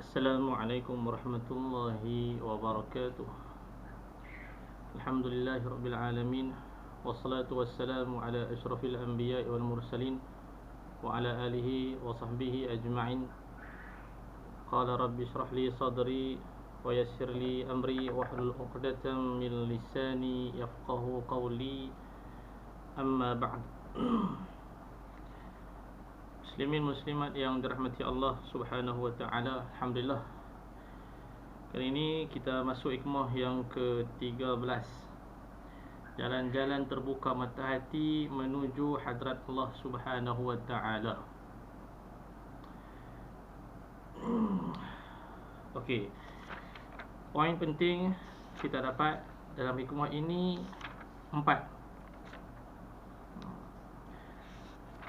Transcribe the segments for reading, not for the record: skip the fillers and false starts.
Assalamualaikum warahmatullahi wabarakatuh. Alhamdulillahi rabbil alamin. Wassalatu wassalamu ala asyrafil anbiya'i wal mursalin wa ala alihi wa sahbihi ajma'in. Qala rabbi shrah li sadri wa yassir li amri wahlul 'uqdatam min lisani yafqahu qawli. Amma ba'd. Muslimin muslimat yang dirahmati Allah Subhanahu wa taala, alhamdulillah. Kali ini kita masuk hikmah yang ke-13. Jalan-jalan terbuka mata hati menuju hadrat Allah Subhanahu wa taala. Okey. Poin penting kita dapat dalam hikmah ini 4.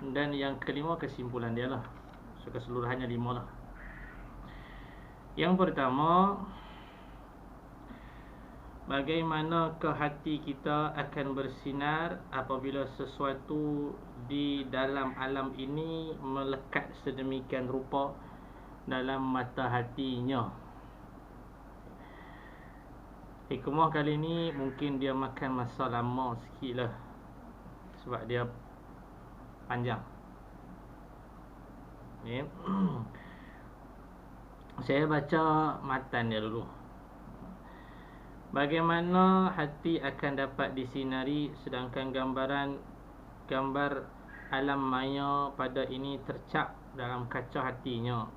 Dan yang kelima kesimpulan dia lah. So keseluruhannya 5 lah. Yang pertama, bagaimanakah hati kita akan bersinar apabila sesuatu di dalam alam ini melekat sedemikian rupa dalam mata hatinya. Hikmah kali ni mungkin dia makan masa lama sikit lah, sebab dia panjang. Okay. Saya baca matan dia dulu. Bagaimana hati akan dapat disinari sedangkan gambar alam maya pada ini tercap dalam kaca hatinya?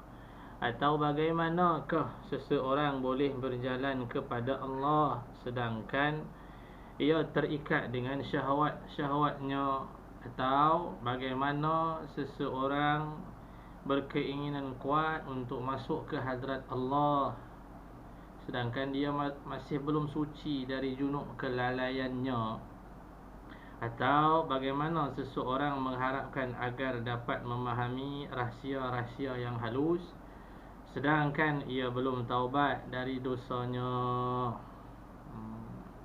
Atau bagaimanakah seseorang boleh berjalan kepada Allah sedangkan ia terikat dengan syahwat-syahwatnya? Atau bagaimana seseorang berkeinginan kuat untuk masuk ke hadrat Allah sedangkan dia masih belum suci dari junub kelalaiannya? Atau bagaimana seseorang mengharapkan agar dapat memahami rahsia-rahsia yang halus sedangkan ia belum taubat dari dosanya?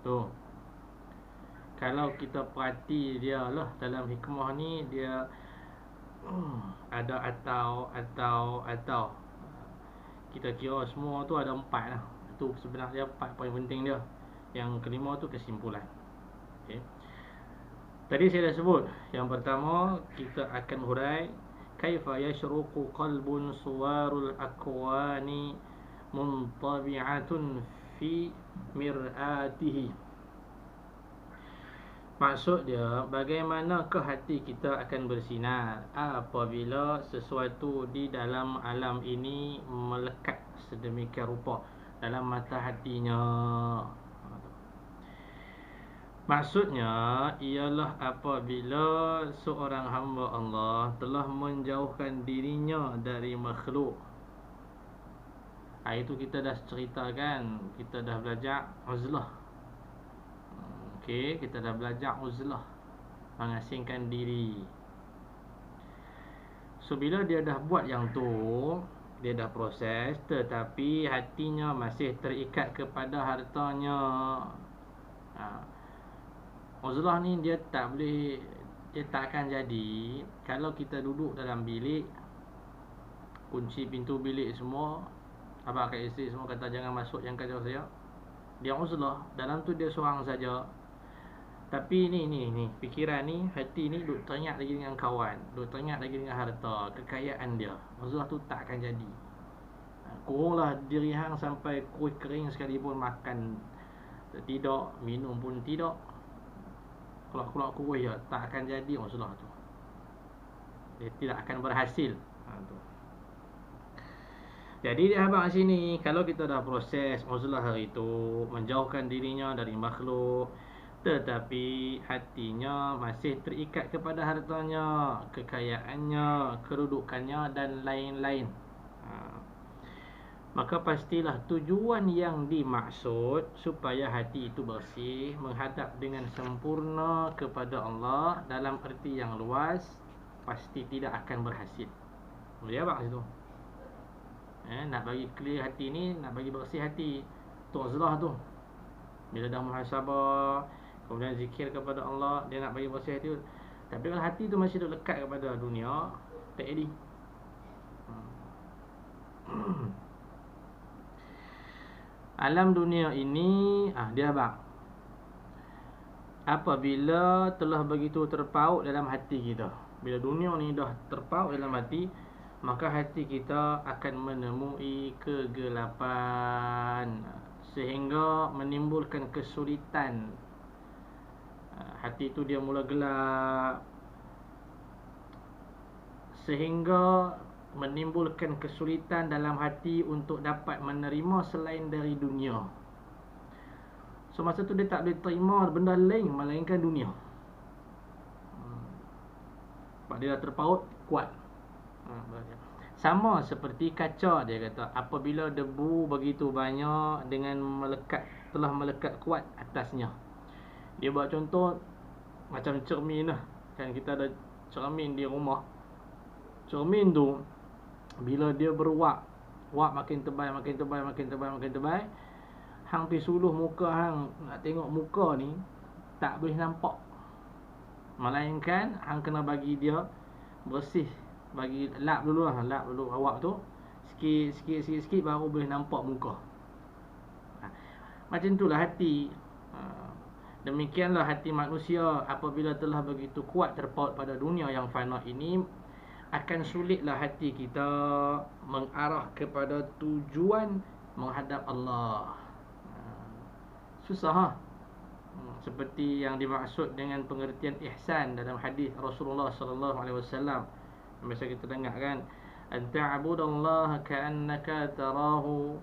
Tu. Kalau kita perhati dia lah dalam hikmah ni, dia ada atau kita kira semua tu ada 4 lah. Itu sebenarnya 4 poin penting dia. Yang kelima tu kesimpulan. Okay. Tadi saya dah sebut. Yang pertama kita akan hurai kaifa yashruqu qalbun suwarul akwani muntabi'atun fi mir'atihi. Maksud dia, bagaimanakah hati kita akan bersinar apabila sesuatu di dalam alam ini melekat sedemikian rupa dalam mata hatinya. Maksudnya ialah apabila seorang hamba Allah telah menjauhkan dirinya dari makhluk. Itu kita dah ceritakan, kita dah belajar uzlah. Okey, kita dah belajar uzlah, mengasingkan diri. So bila dia dah buat yang tu, dia dah proses, tetapi hatinya masih terikat kepada hartanya. Uzlah ni dia tak akan jadi kalau kita duduk dalam bilik, kunci pintu bilik semua, abang kat isteri semua kata jangan masuk, jangan kacau saya. Dia uzlah, dalam tu dia seorang saja. Tapi ni fikiran ni, hati ni duk teringat lagi dengan kawan, duk teringat lagi dengan harta, kekayaan dia. Uzlah tu tak akan jadi. Kurunglah diri hang sampai kuih kering sekalipun, makan tidak, minum pun tidak, keluar kuih je, tak akan jadi uzlah tu. Dia tidak akan berhasil. Tu. Jadi dia abang sini, kalau kita dah proses uzlah hari tu, menjauhkan dirinya dari makhluk, tetapi hatinya masih terikat kepada hartanya, kekayaannya, kedudukannya dan lain-lain, maka pastilah tujuan yang dimaksud supaya hati itu bersih, menghadap dengan sempurna kepada Allah dalam erti yang luas, pasti tidak akan berhasil. Boleh abang situ. Nak bagi clear hati ni, nak bagi bersih hati, tu uzlah tu. Bila dah muhasabah, kemudian zikir kepada Allah, dia nak bagi bersih hati. Tapi kalau hati tu masih lekat kepada dunia, tak jadi. Alam dunia ini dia abang, apabila telah begitu terpaut dalam hati kita, bila dunia ni dah terpaut dalam hati, maka hati kita akan menemui kegelapan sehingga menimbulkan kesulitan. Hati tu dia mula gelap sehingga menimbulkan kesulitan dalam hati untuk dapat menerima selain dari dunia. So masa tu dia tak boleh terima benda lain melainkan dunia. Sebab dia dah terpaut kuat. Sama seperti kaca, dia kata, apabila debu begitu banyak dengan telah melekat kuat atasnya. Dia buat contoh macam cermin lah. Kan kita ada cermin di rumah. Cermin tu bila dia berwak, wak makin tebal, makin tebal, makin tebal, makin tebal, hang pergi suluh muka hang nak tengok muka ni tak boleh nampak. Melainkan hang kena bagi dia bersih, bagi lap dulu lah, lap dulu awak tu sikit baru boleh nampak muka. Macam itulah hati. Demikianlah hati manusia apabila telah begitu kuat terpaut pada dunia yang fana ini, akan sulitlah hati kita mengarah kepada tujuan menghadap Allah. Susah seperti yang dimaksud dengan pengertian ihsan dalam hadis Rasulullah sallallahu alaihi wasallam. Biasa kita dengar kan, anta'budallaha ka'annaka tarahu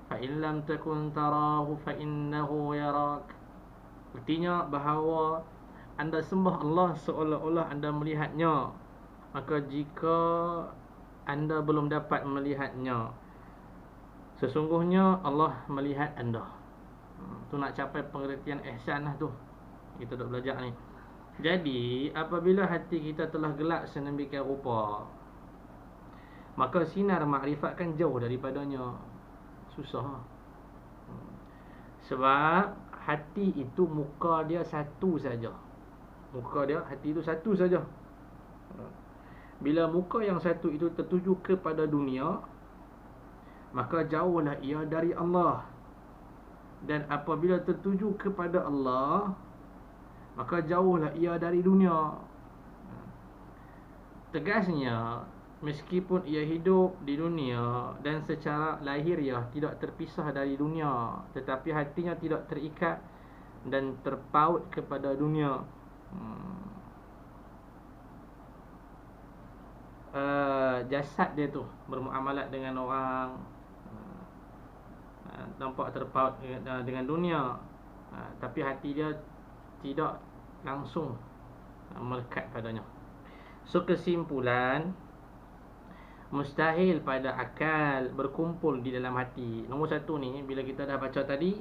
fa in lam takun tarahu fa innahu yarak. Artinya bahawa anda sembah Allah seolah-olah anda melihatnya. Maka jika anda belum dapat melihatnya, sesungguhnya Allah melihat anda. Tu nak capai pengertian ihsan lah tu. Kita dah belajar ni. Jadi apabila hati kita telah gelap sedemikian rupa, maka sinar makrifat kan jauh daripadanya. Susah. Sebab hati itu muka dia satu saja. Muka dia, hati itu satu saja. Bila muka yang satu itu tertuju kepada dunia, maka jauhlah ia dari Allah. Dan apabila tertuju kepada Allah, maka jauhlah ia dari dunia. Tegasnya, meskipun ia hidup di dunia dan secara lahiriah tidak terpisah dari dunia, tetapi hatinya tidak terikat dan terpaut kepada dunia. Jasad dia tu bermuamalat dengan orang, nampak terpaut dengan dunia, tapi hati dia tidak langsung melekat padanya. So kesimpulan, mustahil pada akal berkumpul di dalam hati. Nombor satu ni, bila kita dah baca tadi,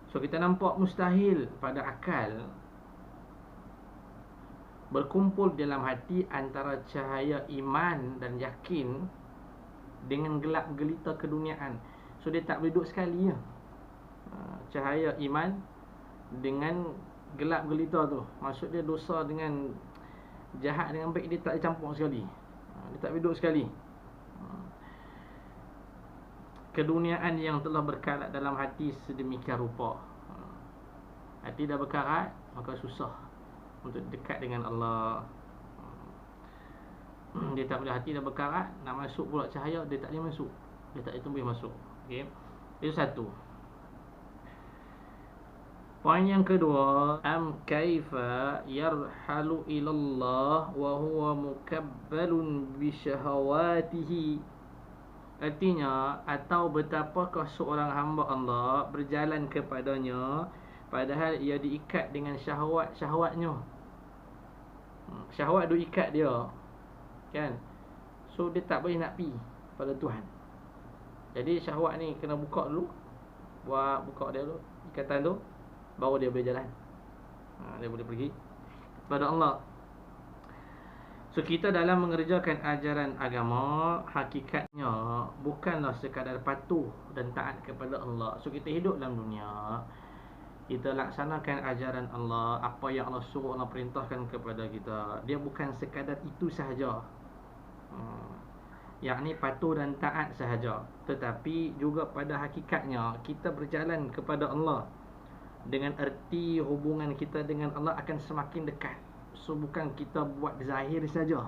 so kita nampak mustahil pada akal berkumpul dalam hati antara cahaya iman dan yakin dengan gelap gelita keduniaan. So dia tak boleh duduk sekali ya. Cahaya iman dengan gelap gelita tu, maksud dia dosa dengan jahat dengan baik dia tak dicampur sekali. Dia tak boleh duduk sekali. Keduniaan yang telah berkarat dalam hati sedemikian rupa. Hati dah berkarat, maka susah untuk dekat dengan Allah. Dia tak boleh, hati dah berkarat, nak masuk pula cahaya dia tak boleh masuk. Dia tak boleh masuk. Okey. Itu satu. Poin yang kedua, am kaifa yarhalu ilallah wa huwa mukabbalun bi syahawatihi. Artinya, atau betapakah seorang hamba Allah berjalan kepadanya padahal ia diikat dengan syahwat-syahwatnya. Syahwat tu ikat dia, kan? So dia tak boleh nak pergi pada Tuhan. Jadi syahwat ni kena buka dulu. Buka dia dulu, ikatan tu, baru dia boleh jalan. Dia boleh pergi kepada Allah. So kita dalam mengerjakan ajaran agama, hakikatnya bukanlah sekadar patuh dan taat kepada Allah. So kita hidup dalam dunia, kita laksanakan ajaran Allah, apa yang Allah suruh, Allah perintahkan kepada kita. Dia bukan sekadar itu sahaja. yakni patuh dan taat sahaja, tetapi juga pada hakikatnya kita berjalan kepada Allah dengan erti hubungan kita dengan Allah akan semakin dekat. So bukan kita buat zahir saja,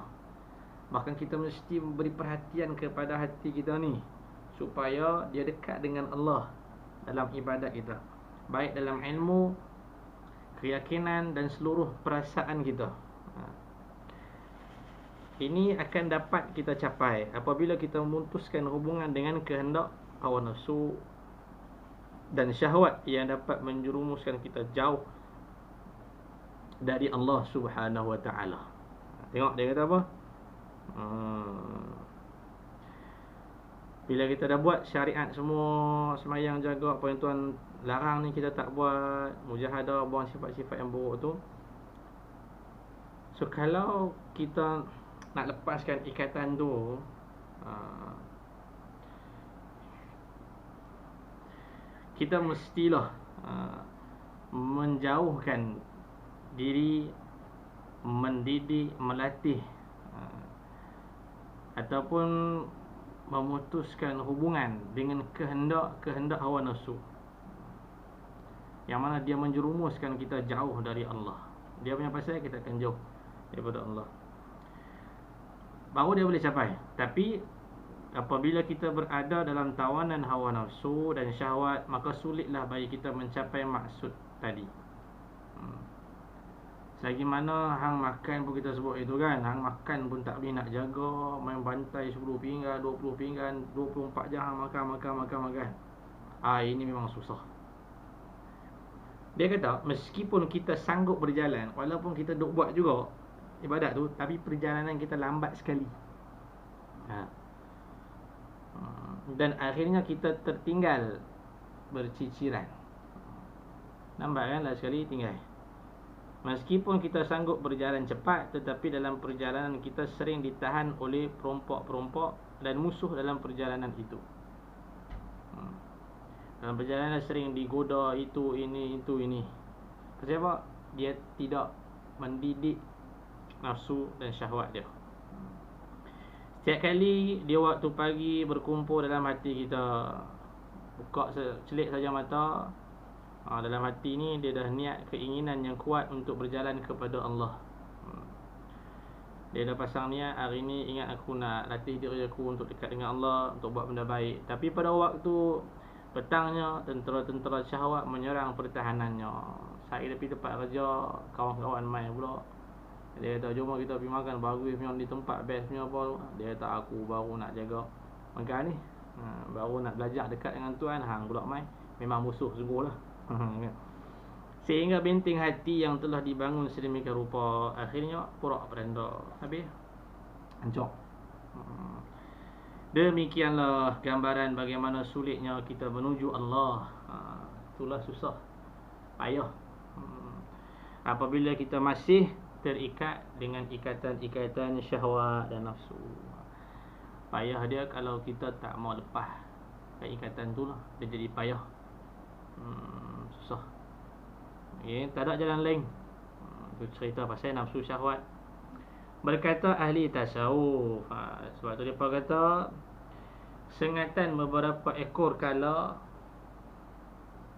bahkan kita mesti beri perhatian kepada hati kita ni supaya dia dekat dengan Allah dalam ibadat kita, baik dalam ilmu, keyakinan dan seluruh perasaan kita. Ini akan dapat kita capai apabila kita memutuskan hubungan dengan kehendak hawa nafsu dan syahwat yang dapat menjerumuskan kita jauh dari Allah Subhanahu wa taala. Tengok dia kata apa? Bila kita dah buat syariat semua, semayang, jaga, apa yang Tuhan larang ni kita tak buat, mujahadah, buang sifat-sifat yang buruk tu. So kalau kita nak lepaskan ikatan tu, kita mestilah menjauhkan diri, mendidik, melatih ataupun memutuskan hubungan dengan kehendak hawa nafsu, yang mana dia menjerumuskan kita jauh dari Allah. Dia punya pasal kita akan jauh daripada Allah, baru dia boleh capai. Tapi apabila kita berada dalam tawanan hawa nafsu dan syahwat, maka sulitlah bagi kita mencapai maksud tadi. Selagi mana hang makan pun kita sebut itu kan, hang makan pun tak boleh nak jaga, main bantai 10 pinggan, 20 pinggan, 24 jam hang makan. Ini memang susah. Dia kata meskipun kita sanggup berjalan, walaupun kita duk buat juga ibadat tu, tapi perjalanan kita lambat sekali. Dan akhirnya kita tertinggal berciciran. Nampak kan, last sekali tinggal. Meskipun kita sanggup berjalan cepat, tetapi dalam perjalanan kita sering ditahan oleh perompak-perompak dan musuh dalam perjalanan itu. Dalam perjalanan sering digoda itu, ini. Pasal apa? Dia tidak mendidik nafsu dan syahwat dia. Setiap kali dia waktu pagi berkumpul dalam hati kita, buka celik saja mata, dalam hati ni dia dah niat keinginan yang kuat untuk berjalan kepada Allah. Dia dah pasang niat, hari ni ingat aku nak latih diri aku untuk dekat dengan Allah, untuk buat benda baik. Tapi pada waktu petangnya, tentera-tentera syahwat menyerang pertahanannya. Saya pergi tempat kerja, kawan-kawan main pula. Dia kata jom kita pergi makan bagus punya di tempat best punya apa. Dia kata aku baru nak jaga makan ni, baru nak belajar dekat dengan Tuhan, hang pula main. Memang musuh sungguh lah. Sehingga benteng hati yang telah dibangun sedemikian rupa akhirnya porak beranda, habis hancur. Demikianlah gambaran bagaimana sulitnya kita menuju Allah. Itulah susah, payah apabila kita masih terikat dengan ikatan-ikatan syahwat dan nafsu. Payah dia kalau kita tak mau lepas ikatan tu lah, dia jadi payah. Susah. Tak ada jalan lain. Itu cerita pasal nafsu syahwat. Berkata ahli tasawuf, sebab tu dia kata sengatan beberapa ekor kala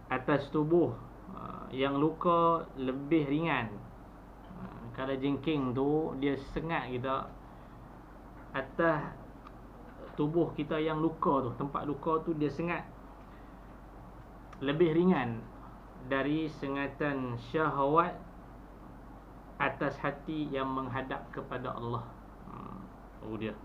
atas tubuh yang luka lebih ringan. Kalau jengking tu dia sengat kita atas tubuh kita yang luka tu, tempat luka tu dia sengat lebih ringan dari sengatan syahwat atas hati yang menghadap kepada Allah. Dia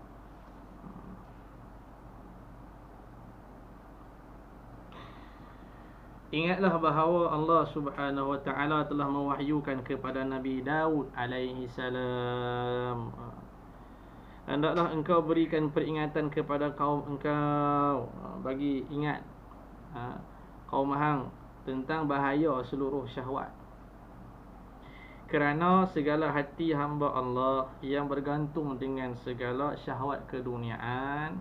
ingatlah bahawa Allah Subhanahu wa taala telah mewahyukan kepada Nabi Daud alaihi salam, hendaklah engkau berikan peringatan kepada kaum engkau, bagi ingat kaum hang tentang bahaya seluruh syahwat. Kerana segala hati hamba Allah yang bergantung dengan segala syahwat keduniaan,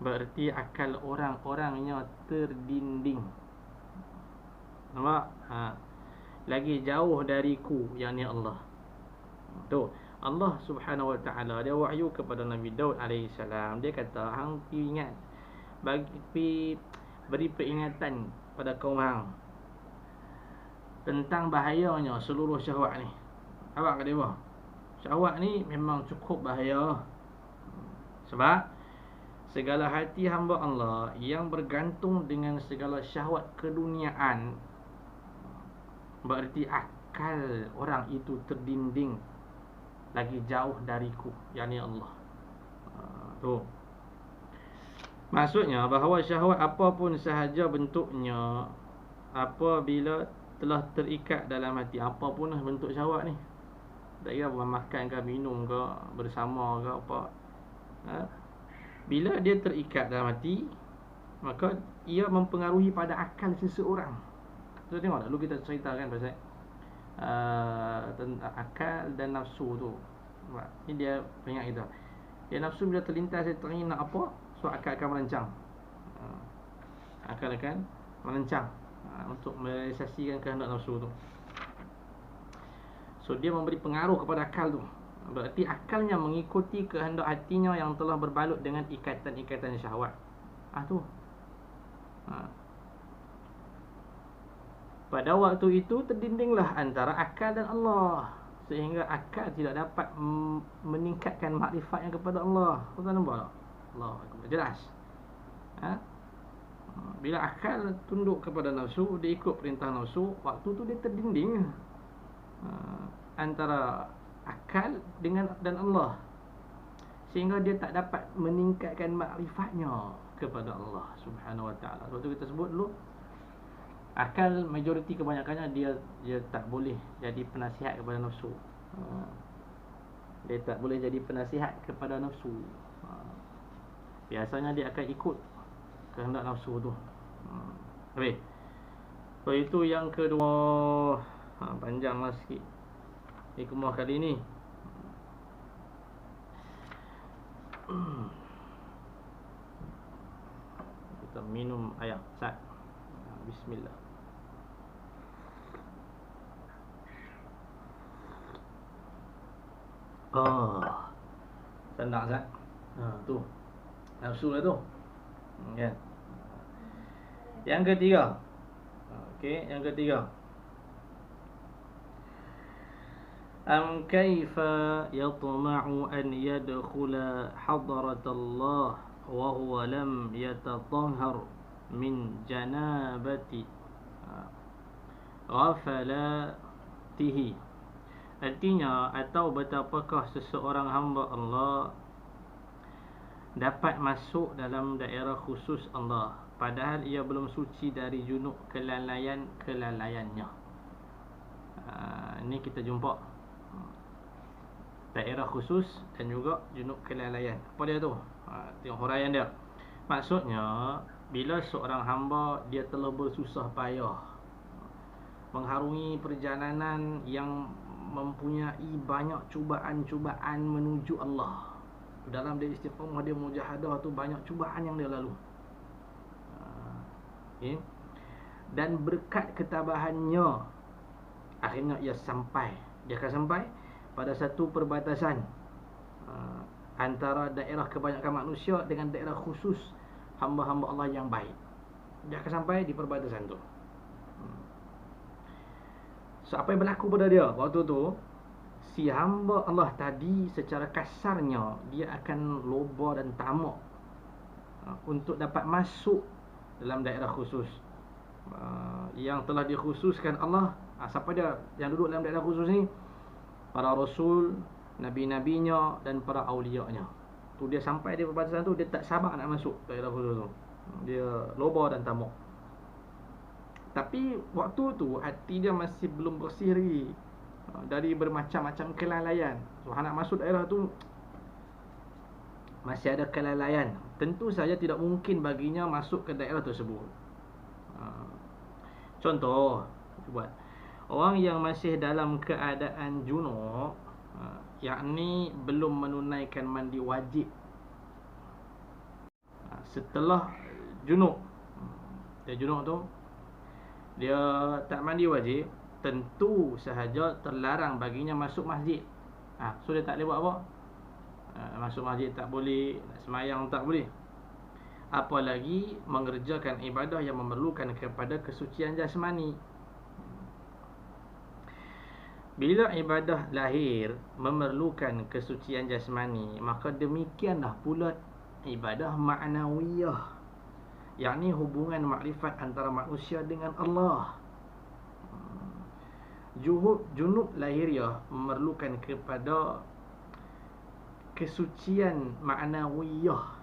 bererti akal orang-orangnya terdinding. Nampak? Lagi jauh dariku, yakni Allah. Tu, Allah Subhanahu Wa Taala dia wahyu kepada Nabi Daud alaihi salam. Dia kata, hang ingat beri peringatan pada kaum hang tentang bahayanya seluruh syahwat ni. Awak kata apa? Syahwat ni memang cukup bahaya. Sebab segala hati hamba Allah yang bergantung dengan segala syahwat keduniaan, berarti akal orang itu terdinding lagi jauh dariku, yakni Allah. Tu maksudnya bahawa syahwat apapun sahaja bentuknya, apabila telah terikat dalam hati, apapun bentuk syahwat ni, tak kira makan ke, minum ke, bersama ke apa, bila dia terikat dalam hati, maka ia mempengaruhi pada akal seseorang. So tengok dulu kita ceritakan pasal tentang akal dan nafsu tu. Ini dia ingat kita. Dia nafsu bila terlintas, dia teringin nak apa, so akal akan merancang. Akal akan merancang untuk merealisasikan kehendak nafsu tu. So dia memberi pengaruh kepada akal tu. Berarti akalnya mengikuti kehendak hatinya yang telah berbalut dengan ikatan-ikatan syahwat. Tu. Pada waktu itu terdindinglah antara akal dan Allah, sehingga akal tidak dapat meningkatkan makrifatnya kepada Allah. Tuan nampak tak? Allah jelas. Bila akal tunduk kepada nafsu, dia ikut perintah nafsu, waktu tu dia terdinding antara akal dengan dan Allah, sehingga dia tak dapat meningkatkan makrifatnya kepada Allah Subhanahu Wa Taala. Sebab tu kita sebut dulu, akal majoriti kebanyakannya dia tak boleh jadi penasihat kepada nafsu. Dia tak boleh jadi penasihat kepada nafsu. Biasanya dia akan ikut kehendak nafsu tu. Okey. So itu yang kedua. Panjanglah sikit hikmah kali ni. Kita minum air. Sat. Bismillah. Senang Zat. Tu nafsu lah tu. Kan. Yang ketiga. Okey, yang ketiga. Am kaifa yatma'u an yadkhula hadrat Allah wa huwa lam yatatahhar min janabati ghafalatihi. Artinya, atau betapakah seseorang hamba Allah dapat masuk dalam daerah khusus Allah padahal ia belum suci dari junub kelalaiannya. Ini kita jumpa daerah khusus dan juga junub kelalaian. Apa dia tu? Tengok huraian dia. Maksudnya, bila seorang hamba dia telah bersusah payah mengharungi perjalanan yang mempunyai banyak cubaan-cubaan menuju Allah, dalam dia istiqamah, dia mujahadah tu, banyak cubaan yang dia lalu, dan berkat ketabahannya akhirnya dia akan sampai pada satu perbatasan antara daerah kebanyakan manusia dengan daerah khusus hamba-hamba Allah yang baik. Dia akan sampai di perbatasan tu. So apa yang berlaku pada dia waktu tu, si hamba Allah tadi secara kasarnya dia akan loba dan tamak untuk dapat masuk dalam daerah khusus yang telah dikhususkan Allah. Siapa dia yang duduk dalam daerah khusus ni? Para rasul, nabi-nabinya dan para awliya'nya. Tu dia sampai di perbatasan tu, dia tak sabar nak masuk daerah khusus tu. Dia loba dan tamak. Tapi waktu tu hati dia masih belum bersih lagi dari bermacam-macam kelalaian. So nak masuk daerah tu masih ada kelalaian. Tentu saja tidak mungkin baginya masuk ke daerah tersebut. Contoh, buat orang yang masih dalam keadaan junub, yakni belum menunaikan mandi wajib. Setelah junub, dia junub tu, dia tak mandi wajib, tentu sahaja terlarang baginya masuk masjid. So dia tak boleh buat apa? Masuk masjid tak boleh, nak semayang tak boleh. Apalagi mengerjakan ibadah yang memerlukan kepada kesucian jasmani. Bila ibadah lahir memerlukan kesucian jasmani, maka demikianlah pula ibadah ma'nawiyah, yakni hubungan makrifat antara manusia dengan Allah. Junub lahiriah memerlukan kepada kesucian ma'nawiyah,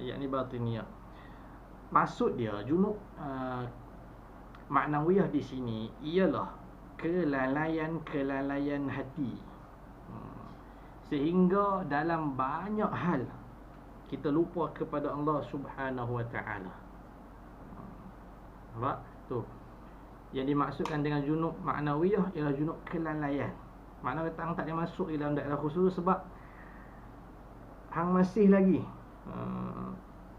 yakni batiniyah. Maksud dia junub ma'nawiyah di sini ialah kelalaian hati, sehingga dalam banyak hal kita lupa kepada Allah Subhanahu wa taala. Nampak? Tu. Yang dimaksudkan dengan junub ma'nawiyah ialah junub kelalaian. Makna kata hang tak boleh masuk dalam daerah khusus sebab hang masih lagi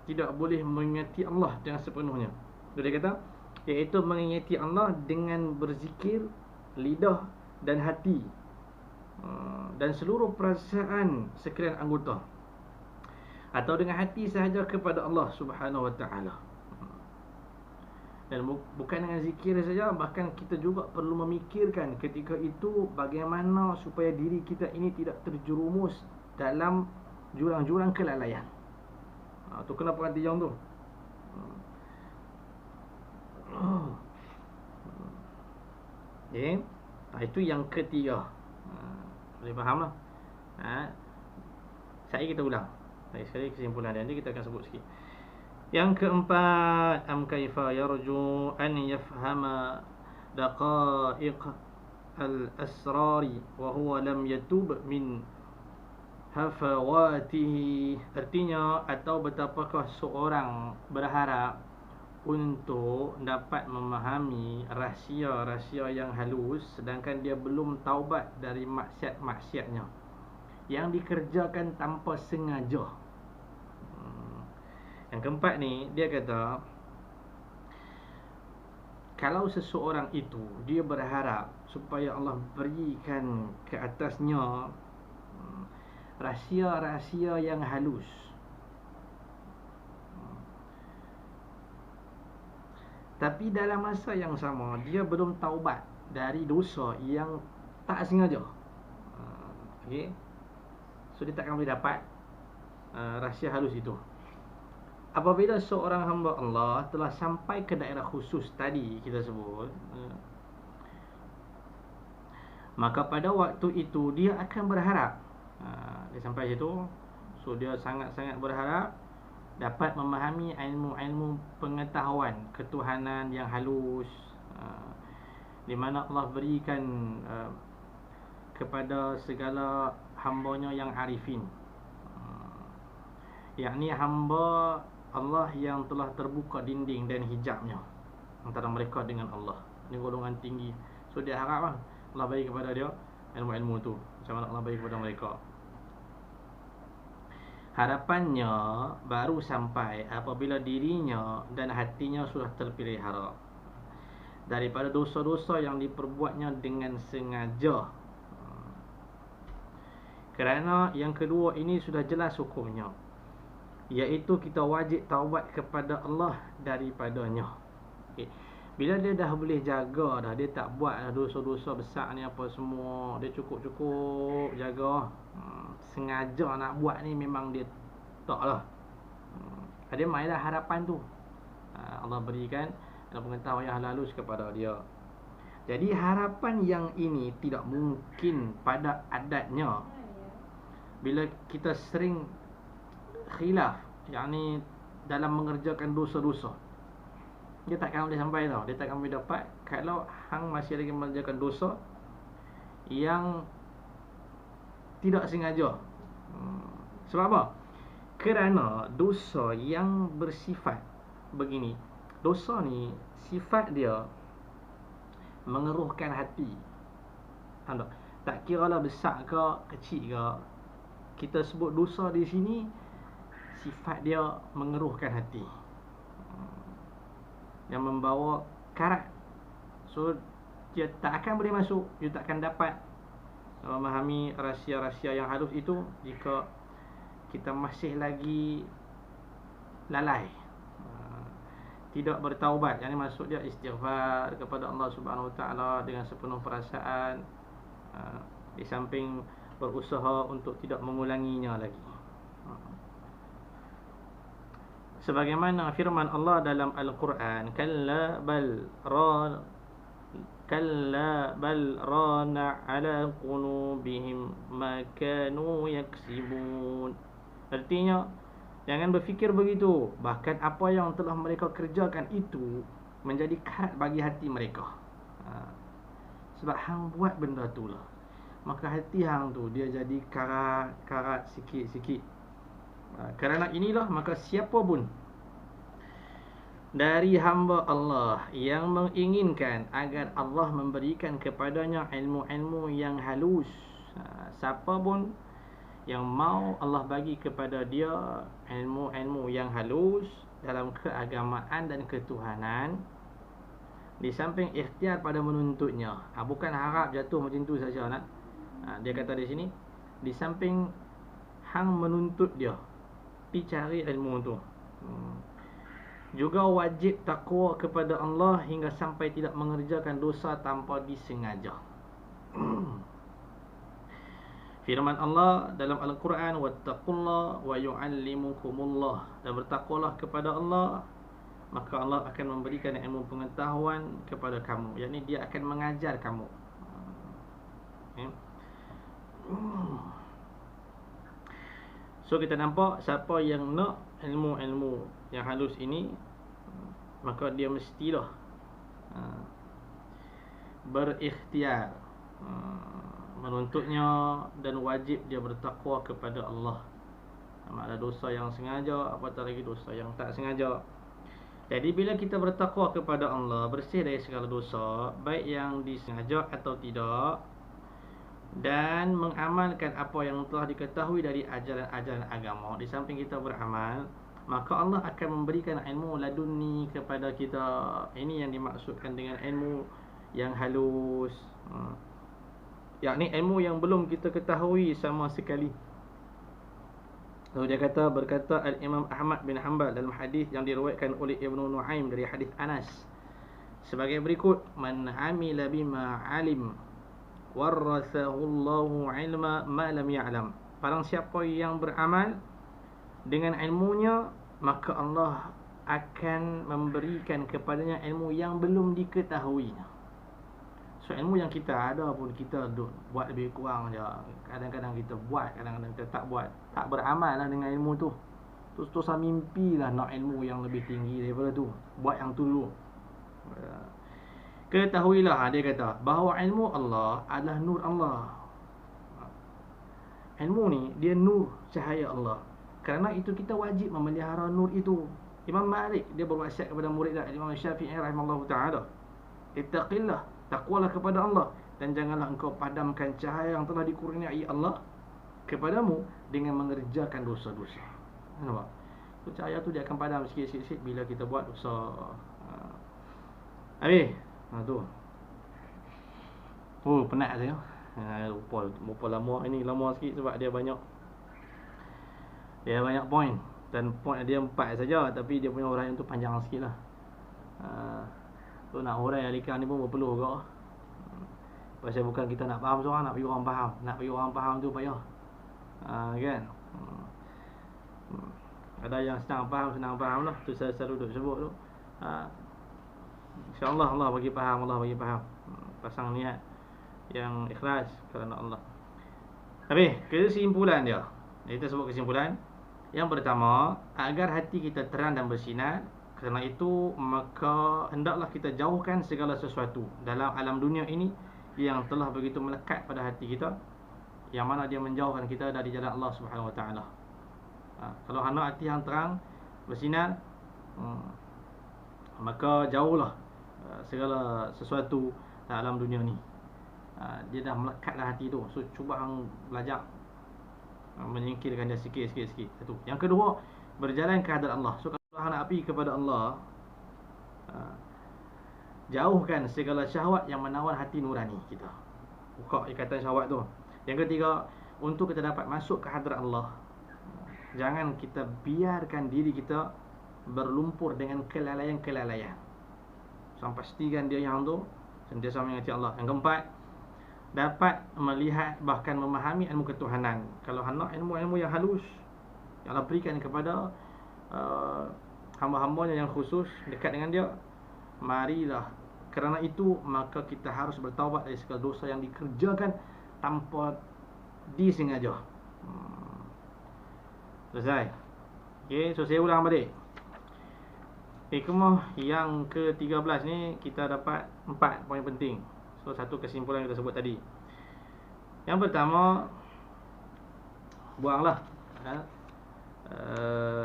tidak boleh mengingati Allah dengan sepenuhnya. Dia kata iaitu mengingati Allah dengan berzikir lidah dan hati, dan seluruh perasaan sekalian anggota, atau dengan hati sahaja kepada Allah Subhanahu wa taala. Dan bukan dengan zikir saja, bahkan kita juga perlu memikirkan ketika itu bagaimana supaya diri kita ini tidak terjerumus dalam jurang-jurang kelalaian. Tu kena perhati yang tu. Okay. Itu yang ketiga. Boleh faham lah. Saya kita ulang. Sekali kesimpulan dia, nanti kita akan sebut sikit. Yang keempat, am kaifa yarju an yafhama daqaiq al-asrari wa huwa lam yatub min hafawatihi. Artinya, atau betapakah seorang berharap untuk dapat memahami rahsia-rahsia yang halus sedangkan dia belum taubat dari maksiat-maksiatnya yang dikerjakan tanpa sengaja. Yang keempat ni, dia kata kalau seseorang itu dia berharap supaya Allah berikan ke atasnya rahsia-rahsia yang halus, tapi dalam masa yang sama dia belum taubat dari dosa yang tak sengaja, okay? So dia takkan boleh dapat rahsia halus itu. Apabila seorang hamba Allah telah sampai ke daerah khusus tadi kita sebut, maka pada waktu itu dia akan berharap, dia sampai situ, so dia sangat-sangat berharap dapat memahami ilmu-ilmu pengetahuan ketuhanan yang halus, di mana Allah berikan kepada segala hambanya yang arifin, yakni hamba Allah yang telah terbuka dinding dan hijabnya antara mereka dengan Allah. Ini golongan tinggi. So dia harap lah Allah bagi kepada dia ilmu-ilmu tu, macam mana Allah bagi kepada mereka. Harapannya baru sampai apabila dirinya dan hatinya sudah terpelihara daripada dosa-dosa yang diperbuatnya dengan sengaja. Kerana yang kedua ini sudah jelas hukumnya, iaitu kita wajib taubat kepada Allah daripadanya. Okay. Bila dia dah boleh jaga dah, dia tak buat dah dosa-dosa besar ni apa semua, dia cukup-cukup jaga, sengaja nak buat ni memang dia tak lah. Dia mainlah harapan tu, Allah berikan dalam pengetahuan yang halus kepada dia. Jadi harapan yang ini tidak mungkin pada adatnya. Bila kita sering khilaf, yakni dalam mengerjakan dosa-dosa, dia takkan boleh sampai tau. Dia takkan boleh dapat kalau hang masih lagi mengerjakan dosa yang tidak sengaja. Sebab apa? Kerana dosa yang bersifat begini, dosa ni sifat dia mengeruhkan hati. Faham tak? Tak kira lah besar ke kecil ke, kita sebut dosa di sini sifat dia mengeruhkan hati, yang membawa karat. So dia tak akan boleh masuk, dia tak akan dapat memahami rahsia-rahsia yang halus itu jika kita masih lagi lalai, tidak bertaubat. Yang ini maksud dia istighfar kepada Allah Subhanahu Wa Taala dengan sepenuh perasaan, di samping berusaha untuk tidak mengulanginya lagi. Sebagaimana firman Allah dalam Al-Quran, kalla bal rana ala qulubihim ma kanu yaksibun. Artinya, jangan berfikir begitu. Bahkan apa yang telah mereka kerjakan itu menjadi karat bagi hati mereka. Sebab hang buat benda tu lah, maka hati hang tu dia jadi karat sikit-sikit. Kerana inilah maka siapa pun dari hamba Allah yang menginginkan agar Allah memberikan kepadanya ilmu-ilmu yang halus, siapa pun yang mau Allah bagi kepada dia ilmu-ilmu yang halus dalam keagamaan dan ketuhanan, di samping ikhtiar pada menuntutnya, bukan harap jatuh macam tu saja nak. Dia kata di sini, di samping hang menuntut dia, pi cari ilmu tu, juga wajib takwa kepada Allah hingga sampai tidak mengerjakan dosa tanpa disengaja. Firman Allah dalam Al-Quran, wattaqullah wa yu'allimukumullah, dan bertakwalah kepada Allah, maka Allah akan memberikan ilmu pengetahuan kepada kamu, yakni dia akan mengajar kamu. So kita nampak siapa yang nak ilmu-ilmu yang halus ini, maka dia mestilah berikhtiar menuntutnya, dan wajib dia bertakwa kepada Allah. Sama ada dosa yang sengaja, apatah lagi dosa yang tak sengaja. Jadi bila kita bertakwa kepada Allah, bersih dari segala dosa, baik yang disengaja atau tidak, dan mengamalkan apa yang telah diketahui dari ajaran-ajaran agama, di samping kita beramal, maka Allah akan memberikan ilmu laduni kepada kita. Ini yang dimaksudkan dengan ilmu yang halus, yakni ilmu yang belum kita ketahui sama sekali. Lalu dia kata, berkata Al-Imam Ahmad bin Hanbal dalam hadis yang diriwayatkan oleh Ibnu Nuaim dari hadis Anas sebagai berikut, man amila bima alim warathahu Allahu ilma ma lam ya'lam. Barang siapa yang beramal dengan ilmunya, maka Allah akan memberikan kepadanya ilmu yang belum diketahuinya. So ilmu yang kita ada pun kita buat lebih kurang je. Kadang-kadang kita buat, kadang-kadang kita tak buat. Tak beramal lah dengan ilmu tu. Terus-terusan mimpi lah nak ilmu yang lebih tinggi daripada tu. Buat yang tu dulu. Ketahuilah, dia kata, bahawa ilmu Allah adalah nur Allah. Ilmu ni dia nur cahaya Allah. Kerana itu kita wajib memelihara nur itu. Imam Malik dia berwasiat kepada murid dia, Imam Syafi'i rahimahullah ta'ala, ittaqillah, takwalah kepada Allah, dan janganlah engkau padamkan cahaya yang telah dikurniai Allah kepadamu dengan mengerjakan dosa-dosa. Nampak? So, cahaya tu dia akan padam sikit-sikit bila kita buat dosa. Habis. Tu. Oh, penat saya. Lupa lama ini, lama sikit sebab dia banyak point. Dan point dia 4 saja, tapi dia punya huraian tu panjang sikit lah. So nak huraian Al-Hikam ni pun berpeluh juga. Pasal bukan kita nak faham seorang, nak bagi orang faham. Nak bagi orang faham tu payah, kan? Ada yang senang faham lah. Tu saya selalu duduk sebut tu. InsyaAllah Allah bagi faham, pasang niat yang ikhlas kerana Allah. Habis, kesimpulan dia. Kita sebut kesimpulan. Yang pertama, agar hati kita terang dan bersinar, kerana itu maka hendaklah kita jauhkan segala sesuatu dalam alam dunia ini yang telah begitu melekat pada hati kita, yang mana dia menjauhkan kita dari jalan Allah Subhanahu Wa Taala. Kalau hendak hati yang terang, bersinar, maka jauhlah segala sesuatu dalam alam dunia ni. Dia dah melekat dalam hati tu. So cuba hang belajar menyingkirkan dia sikit. Satu. Yang kedua, berjalan ke hadarat Allah. So kalau hang nak pergi kepada Allah, jauhkan segala syahwat yang menawan hati nurani kita. Buka ikatan syahwat tu. Yang ketiga, untuk kita dapat masuk ke hadrat Allah, jangan kita biarkan diri kita berlumpur dengan kelalaian-kelalaian. Pastikan dia yang tu sentiasa mengingati Allah. Yang keempat, dapat melihat bahkan memahami ilmu ketuhanan. Kalau hendak ilmu-ilmu yang halus yang Allah berikan kepada hamba-hambanya yang khusus dekat dengan dia, marilah kerana itu maka kita harus bertaubat dari segala dosa yang dikerjakan tanpa disengaja. Selesai. Okey, so saya ulang balik. Hikmah yang ke-13 ni kita dapat 4 poin penting. So satu kesimpulan yang kita sebut tadi. Yang pertama, buanglah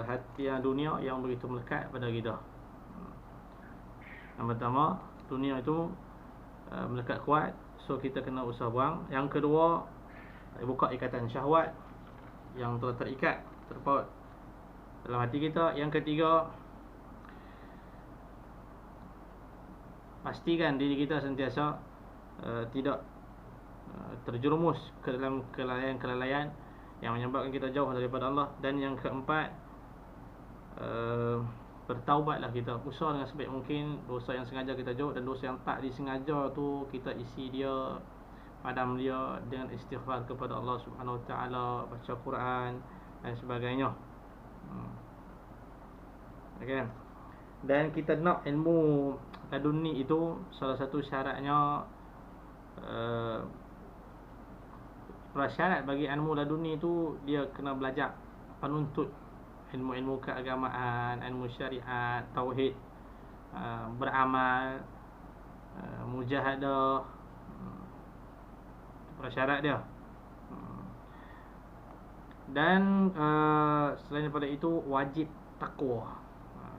hati yang dunia yang begitu melekat pada kita. Yang pertama, dunia itu melekat kuat, so kita kena usaha buang. Yang kedua, buka ikatan syahwat yang telah terikat, terpaut dalam hati kita. Yang ketiga, pastikan diri kita sentiasa tidak terjerumus ke dalam kelalaian-kelalaian yang menyebabkan kita jauh daripada Allah. Dan yang keempat, bertaubatlah kita, usaha dengan sebaik mungkin dosa yang sengaja kita jauh, dan dosa yang tak disengaja tu kita isi dia, padam dia dengan istighfar kepada Allah Subhanahu Wa Taala, baca Quran dan sebagainya. Okey. Dan kita nak ilmu laduni itu, salah satu syaratnya, prasyarat bagi ilmu laduni itu dia kena belajar penuntut ilmu-ilmu keagamaan, ilmu syariat, tauhid, beramal, mujahadah, prasyarat dia. Dan selain daripada itu, wajib takwa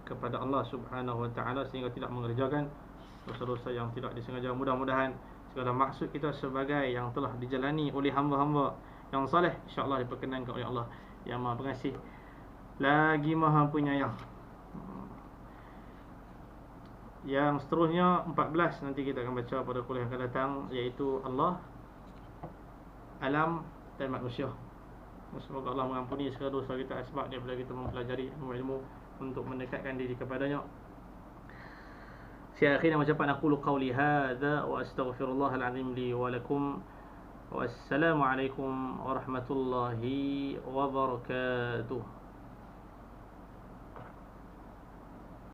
kepada Allah Subhanahu Wa Taala sehingga tidak mengerjakan dosa-dosa yang tidak disengaja. Mudah-mudahan segala maksud kita sebagai yang telah dijalani oleh hamba-hamba yang saleh, insya-Allah diperkenankan oleh Allah yang Maha Pengasih lagi Maha Penyayang. Yang seterusnya 14 nanti kita akan baca pada kuliah yang akan datang, iaitu Allah, alam dan manusia. Semoga Allah mengampuni segala dosa kita sebab daripada kita mempelajari ilmu-ilmu untuk mendekatkan diri kepadanya. Saya akhirnya mengucapkan aqulu qawli hadza wa astaghfirullahal azim li wa lakum. Wassalamualaikum warahmatullahi wabarakatuh.